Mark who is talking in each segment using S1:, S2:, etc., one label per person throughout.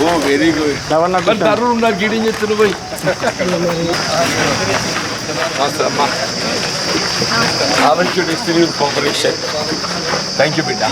S1: ఓ very good Tarun ఉన్నారు గీడింగ్ చేస్తున్నారు పోయి కోఆపరేషన్ థ్యాంక్ యూ బిడ్డ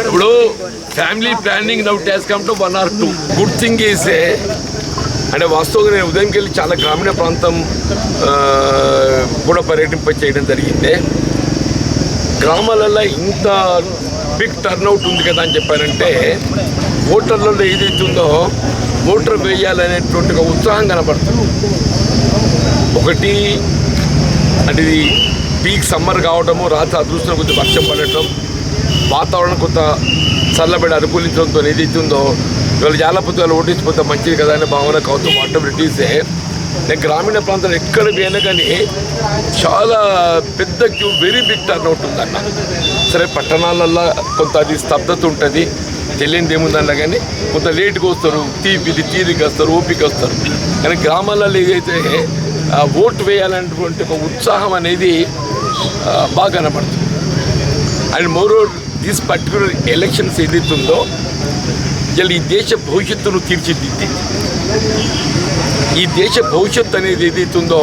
S1: ఇప్పుడు ఫ్యామిలీ ప్లానింగ్ నౌ టెస్ come to 1 or 2 good thing is అంటే వాస్తవంగా నేను ఉదయంకి వెళ్ళి చాలా గ్రామీణ ప్రాంతం కూడా పర్యటింప చేయడం జరిగింది. గ్రామాలలో ఇంత బిగ్ టర్న్అవుట్ ఉంది కదా అని చెప్పారంటే ఓటర్లలో ఏదైతుందో ఓటర్ వేయాలనేటువంటి ఒక ఉత్సాహం కనపడుతుంది. ఒకటి అంటే ఇది పీక్ సమ్మర్ కావడము, రాత్రి అదృష్టం కొద్ది వర్షం పడటం, వాతావరణం కొంత చల్లబడి అనుకూలించడంతో ఏదైతుందో ఇవాళ జాలపోతే వాళ్ళు ఓటించిపోతే మంచిది కదా అనే భావన కౌతం ఆటోమేటిక్సే. నేను గ్రామీణ ప్రాంతాలు ఎక్కడ పోయినా కానీ చాలా పెద్ద క్యూ, వెరీ బిగ్ టర్న్అవుట్ ఉందన్న. సరే పట్టణాలల్లో కొంత అది స్తబ్దత ఉంటుంది, తెలియనిది ఏముందన్నా కానీ కొంత లేట్గా వస్తారు, తీరిక వస్తారు, ఓపిక వస్తారు. కానీ గ్రామాలలో ఏదైతే ఓటు వేయాలనేటువంటి ఒక ఉత్సాహం అనేది బాగా కనబడుతుంది. And moreover these particular elections ఏదైతుందో ఇలా ఈ దేశ భవిష్యత్తును తీర్చిదిద్ది. ఈ దేశ భవిష్యత్తు అనేది ఏదైతుందో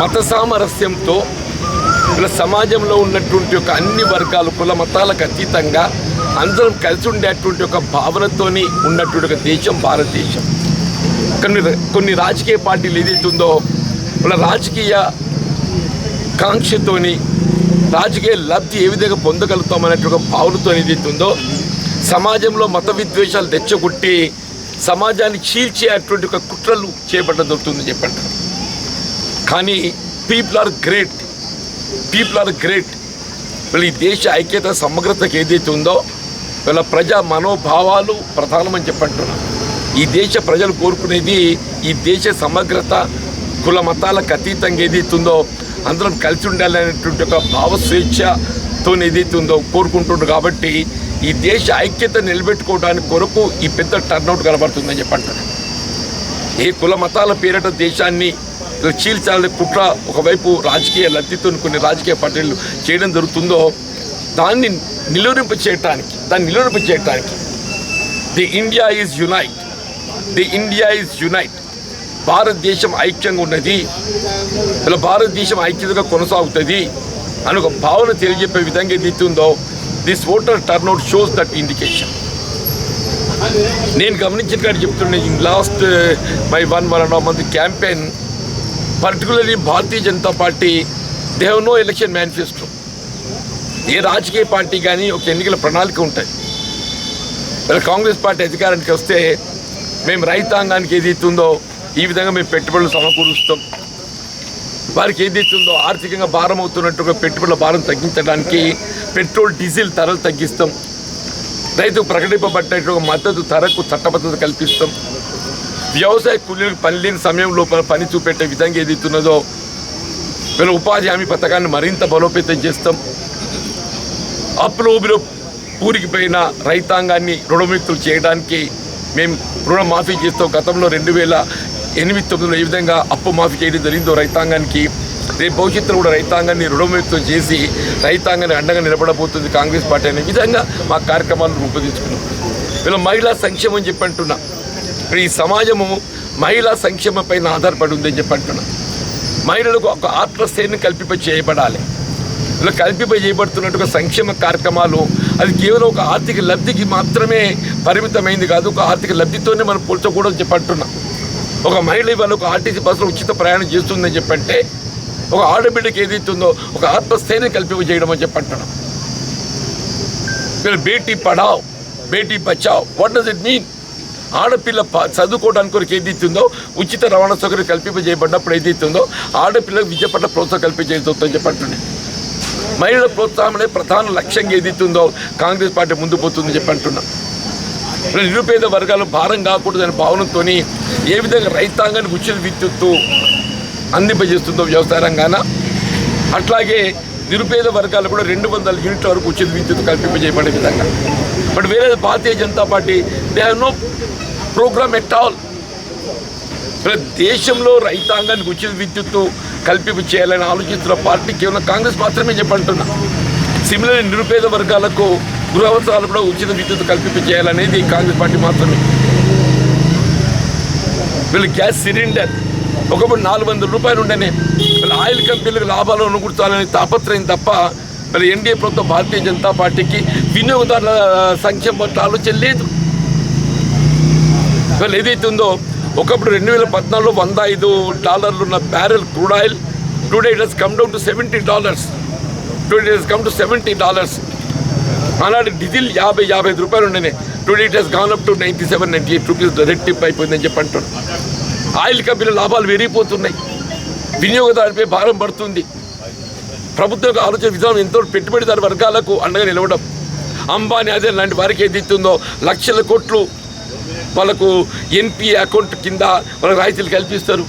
S1: మత సామరస్యంతో ఇలా సమాజంలో ఉన్నటువంటి ఒక అన్ని వర్గాలు, కుల మతాలకు అతీతంగా అందరం కలిసి ఉండేటువంటి ఒక భావనతోని ఉన్నటువంటి ఒక దేశం భారతదేశం. కొన్ని రాజకీయ పార్టీలు ఏదైతుందో వాళ్ళ రాజకీయ కాంక్షతోని రాజకీయ లబ్ధి ఏ విధంగా పొందగలుగుతామనేటువంటి ఒక భావనతో ఏదైతుందో సమాజంలో మత విద్వేషాలు తెచ్చగొట్టి సమాజాన్ని చీల్చేటువంటి ఒక కుట్రలు చేపట్టడం దొరుకుతుందని చెప్పండి. కానీ పీపుల్ ఆర్ గ్రేట్. వీళ్ళ ఈ దేశ ఐక్యత సమగ్రతకు ఏదైతే ఉందో వీళ్ళ ప్రజా మనోభావాలు ప్రధానమని చెప్పంటున్నాను. ఈ దేశ ప్రజలు కోరుకునేది ఈ దేశ సమగ్రత, కుల మతాలకు అతీతంగా ఏదైతుందో అందరం కలిసి ఉండాలనేటువంటి ఒక భావస్వేచ్ఛతో ఏదైతుందో కోరుకుంటుండ్రు. కాబట్టి ఈ దేశ ఐక్యత నిలబెట్టుకోవడానికి కొరకు ఈ పెద్ద టర్న్అవుట్ కనబడుతుందని చెప్పంటారు. ఏ కుల మతాల పేరిట దేశాన్ని చీల్చాలని కుట్ర ఒకవైపు రాజకీయ లబ్ధితో కొన్ని రాజకీయ పార్టీలు చేయడం జరుగుతుందో దాన్ని నిలువరింప చేయటానికి ది ఇండియా ఈజ్ యునైట్. భారతదేశం ఐక్యంగా ఉన్నది, ఇలా భారతదేశం ఐక్యతగా కొనసాగుతుంది అని ఒక భావన తెలియజెప్పే విధంగా ఏదైతుందో this voter turnout shows that indication. నేను గమనించిన కాదు చెప్తుండే in last my 1.5 month campaign particularly Bharatiya Janata party they have no election manifesto. ఏ రాజకీయ పార్టీ కానీ ఒక ఎన్నికల ప్రణాళిక ఉంటుంది. ఇలా కాంగ్రెస్ పార్టీ అధికారానికి వస్తే మేము రైతాంగానికి ఏదైతుందో ఈ విధంగా మేము పెట్టుబడులు సమకూరుస్తాం, వారికి ఏదైతుందో ఆర్థికంగా భారం అవుతున్నట్టుగా పెట్టుబడుల భారం తగ్గించడానికి పెట్రోల్ డీజిల్ ధరలు తగ్గిస్తాం, రైతుకు ప్రకటింపబడ్డ మద్దతు ధరకు చట్టబద్ధత కల్పిస్తాం, వ్యవసాయ కూలీలకు పని లేని సమయం లోపల పని చూపెట్టే విధంగా ఏదైతున్నదో వీళ్ళ ఉపాధి హామీ పథకాన్ని మరింత బలోపేతం చేస్తాం, అప్పులో పూరికిపోయిన రైతాంగాన్ని రుణముక్తులు చేయడానికి మేము రుణమాఫీ చేస్తాం. గతంలో 2008-9లో ఏ విధంగా అప్పు మాఫీ చేయడం జరిగిందో రైతాంగానికి, రేపు భవిష్యత్తులో కూడా రైతాంగాన్ని రుణముక్తం చేసి రైతాంగాన్ని అండగా నిలబడబోతుంది కాంగ్రెస్ పార్టీ అనే విధంగా మా కార్యక్రమాలను రూపొందించుకున్నాం. వీళ్ళ మహిళా సంక్షేమం అని చెప్పంటున్నా. ఈ సమాజము మహిళా సంక్షేమం పైన ఆధారపడి ఉందని చెప్పంటున్నా. మహిళలకు ఒక ఆత్మస్థైర్యం చేయబడాలి. ఇలా చేయబడుతున్నట్టుగా సంక్షేమ కార్యక్రమాలు అది కేవలం ఒక ఆర్థిక లబ్ధికి మాత్రమే పరిమితమైంది కాదు, ఒక ఆర్థిక లబ్ధితోనే మనం పోల్చకూడదని చెప్పంటున్నాం. ఒక మహిళ ఇవాళ ఒక ఆర్టీసీ బస్సులో ఉచిత ప్రయాణం చేస్తుందని చెప్పంటే ఒక ఆడబిడ్డకి ఏదైతుందో ఒక ఆత్మస్థైర్యం చేయడం అని చెప్పంటున్నాం. Beti Padhao Beti Bachao, what does it mean? ఆడపిల్ల చదువుకోవడానికి కొరకు ఏదైతుందో ఉచిత రవాణా సౌకర్యం చేయబడినప్పుడు ఏదైతుందో ఆడపిల్లలకు విద్య పట్ల ప్రోత్సాహం కల్పించేస్తుందని చెప్పంటున్నాయి. మహిళల ప్రోత్సాహమే ప్రధాన లక్ష్యంగా ఏదైతుందో కాంగ్రెస్ పార్టీ ముందు పోతుందని చెప్పి అంటున్నాం. నిరుపేద వర్గాలు భారం కాకూడదనే భావనతో ఏ విధంగా రైతాంగానికి ఉచిత విద్యుత్తు అందింపజేస్తుందో వ్యవసాయ రంగాన, అట్లాగే నిరుపేద వర్గాలు కూడా 200 యూనిట్ల వరకు ఉచిత విద్యుత్ కల్పింపజేయబడే విధంగా. బట్ వేరే Bharatiya Janata party they have no program at all. దేశంలో రైతాంగానికి ఉచిత విద్యుత్తు కల్పింపు చేయాలని ఆలోచిస్తున్న పార్టీ కేవలం కాంగ్రెస్ మాత్రమే చెప్పంటున్నా. సిమిలర్ నిరుపేద వర్గాలకు గృహ అవసరాలు కూడా ఉచిత విద్యుత్ కల్పింపు చేయాలనేది కాంగ్రెస్ పార్టీ మాత్రమే. వీళ్ళు గ్యాస్ సిలిండర్ ఒకప్పుడు 400 రూపాయలు ఉండనే వీళ్ళు ఆయిల్ కంపెనీలకు లాభాలు అనుకూర్చాలనే తాపత్రయం తప్ప మరి ఎన్డీఏ ప్రభుత్వం భారతీయ జనతా పార్టీకి వినియోగదారుల సంక్షేమ పట్ల ఆలోచన లేదు. వీళ్ళు ఏదైతే ఉందో ఒకప్పుడు 2014లో $105 ఉన్న barrel crude oil today it has come down to $70. Today it has come to $70. ఆనాడు డీజిల్ 50-55 రూపాయలు ఉండనే today it has gone up to 97-98 rupees రెట్టింపు అయిపోయిందని చెప్పి అంటున్నాడు. ఆయిల్ కంపెనీల లాభాలు పెరిగిపోతున్నాయి, వినియోగదారుపై భారం పడుతుంది. ప్రభుత్వం ఆలోచన విధానం ఎంతో పెట్టుబడిదారు వర్గాలకు అండగా నిలవడం. అంబానీ అదే లాంటి వారికి ఏదైతుందో లక్షల కోట్లు వాళ్ళకు ఎన్పి అకౌంట్ కింద వాళ్ళకి రాయితీలు కల్పిస్తారు.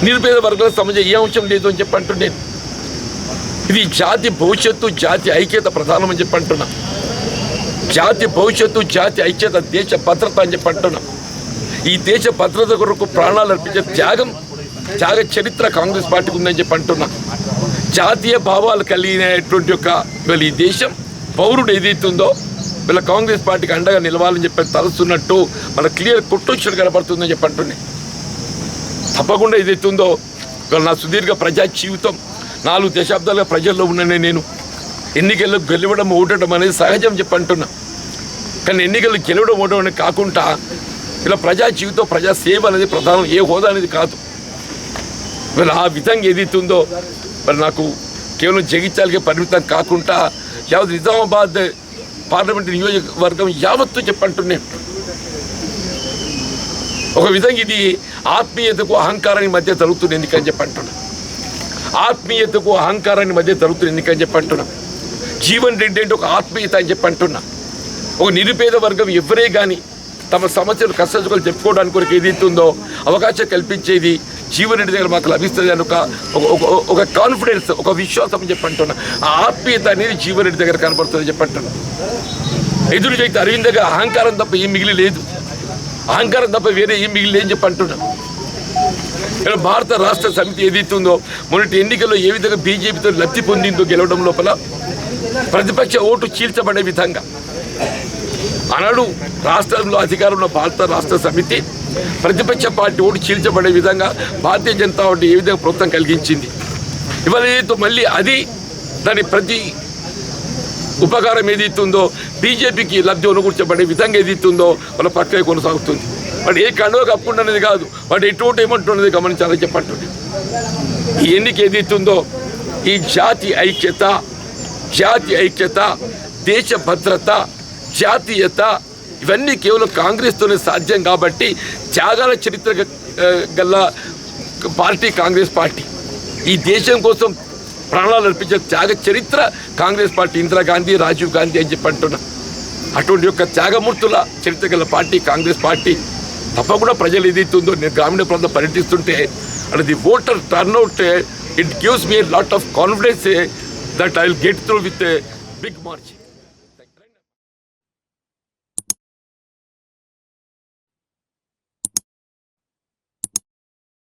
S1: నిరుపేద వర్గాలకు సంబంధించిన ఏ అంశం లేదు అని చెప్పి అంటున్నాను. ఇది జాతి భవిష్యత్తు, జాతి ఐక్యత ప్రధానం అని చెప్పి అంటున్నా. జాతి భవిష్యత్తు, జాతి ఐక్యత, దేశ భద్రత అని చెప్పి అంటున్నా. ఈ దేశ భద్రత కొరకు ప్రాణాలు అర్పించే త్యాగ చరిత్ర కాంగ్రెస్ పార్టీకి ఉందని చెప్పి అంటున్నా. జాతీయ భావాలు కలిగినటువంటి వీళ్ళ ఈ దేశం పౌరుడు ఏదైతుందో వీళ్ళ కాంగ్రెస్ పార్టీకి అండగా నిలవాలని చెప్పి తలుస్తున్నట్టు మన క్లియర్ కొట్టొచ్చుడు కనబడుతుందని చెప్పి అంటున్నాయి. తప్పకుండా ఏదైతుందో వీళ్ళ నా సుదీర్ఘ ప్రజా జీవితం 4 దశాబ్దాలుగా ప్రజల్లో ఉన్ననే నేను ఎన్నికల్లో గెలవడం ఓటడం అనేది సహజం చెప్పి అంటున్నా. కానీ ఎన్నికల్లో గెలవడం ఓటడం అనేది కాకుండా ఇలా ప్రజా జీవితం, ప్రజా సేవ అనేది ప్రధానం, ఏ హోదా అనేది కాదు. వీళ్ళు ఆ విధంగా ఏదైతుందో మరి నాకు కేవలం జగిత్యాలకే పరిమితం కాకుండా యావత్ నిజామాబాద్ పార్లమెంట్ నియోజకవర్గం యావత్తు చెప్పంటున్నాను. ఒక విధంగా ఇది ఆత్మీయతకు అహంకారానికి మధ్య జరుగుతున్న ఎన్నికని చెప్పంటున్నా. ఆత్మీయతకు అహంకారాన్ని మధ్య జరుగుతున్న ఎన్నికని చెప్పంటున్నా. జీవన్ రెడ్డి అంటే ఒక ఆత్మీయత అని చెప్పంటున్నా. ఒక నిరుపేద వర్గం ఎవరే కానీ తమ సమస్యలు కష్టాలు చెప్పుకోవడానికి కొరకు ఏదైతుందో అవకాశం కల్పించేది జీవన్ రెడ్డి దగ్గర మాకు లభిస్తుంది అని ఒక కాన్ఫిడెన్స్, ఒక విశ్వాసం చెప్పంటున్నా. ఆ ఆత్మీయత అనేది జీవన్ రెడ్డి దగ్గర కనపడుతుంది చెప్పంటున్నా. ఎదురు చేస్తే అరవింద్ దగ్గర అహంకారం తప్ప ఏం మిగిలి లేదు, అహంకారం తప్ప వేరే ఏం మిగిలి లేని చెప్పంటున్నా. భారత రాష్ట్ర సమితి ఏదైతుందో మొన్నటి ఎన్నికల్లో ఏ విధంగా బీజేపీతో లబ్ధి పొందిందో గెలవడం లోపల ప్రతిపక్ష ఓటు చీల్చబడే విధంగా ఆనాడు రాష్ట్రంలో అధికారంలో భారత రాష్ట్ర సమితి ప్రతిపక్ష పార్టీ ఓటు చీల్చబడే విధంగా భారతీయ జనతా పార్టీ ఏ విధంగా ప్రోత్సాహం కలిగించింది. ఇవాళ ఏదైతే మళ్ళీ అది దాని ప్రతి ఉపకారం ఏదైతుందో బీజేపీకి లబ్ధి అనుకూర్చబడే విధంగా ఏదైతుందో వాళ్ళ ప్రక్రియ కొనసాగుతుంది. వాడు ఏ కండువ కప్పుకుంటున్నది కాదు, వాడు ఎటువంటి ఏమంటున్నది గమనించాలని చెప్పంటుంది. ఈ ఎన్నిక ఏదైతుందో ఈ జాతి ఐక్యత, దేశ భద్రత, జాతీయత ఇవన్నీ కేవలం కాంగ్రెస్తోనే సాధ్యం. కాబట్టి త్యాగాల చరిత్ర గల పార్టీ కాంగ్రెస్ పార్టీ. ఈ దేశం కోసం ప్రాణాలు అర్పించే త్యాగ చరిత్ర కాంగ్రెస్ పార్టీ. ఇందిరాగాంధీ, రాజీవ్ గాంధీ అని చెప్పి అంటున్నా. అటువంటి యొక్క త్యాగమూర్తుల చరిత్ర గల పార్టీ కాంగ్రెస్ పార్టీ. తప్పకుండా ప్రజలు ఏదైతుందో నేను గ్రామీణ ప్రాంతం పర్యటిస్తుంటే అంటే the voter turnout it gives me lot of confidence that I will get through with big margin.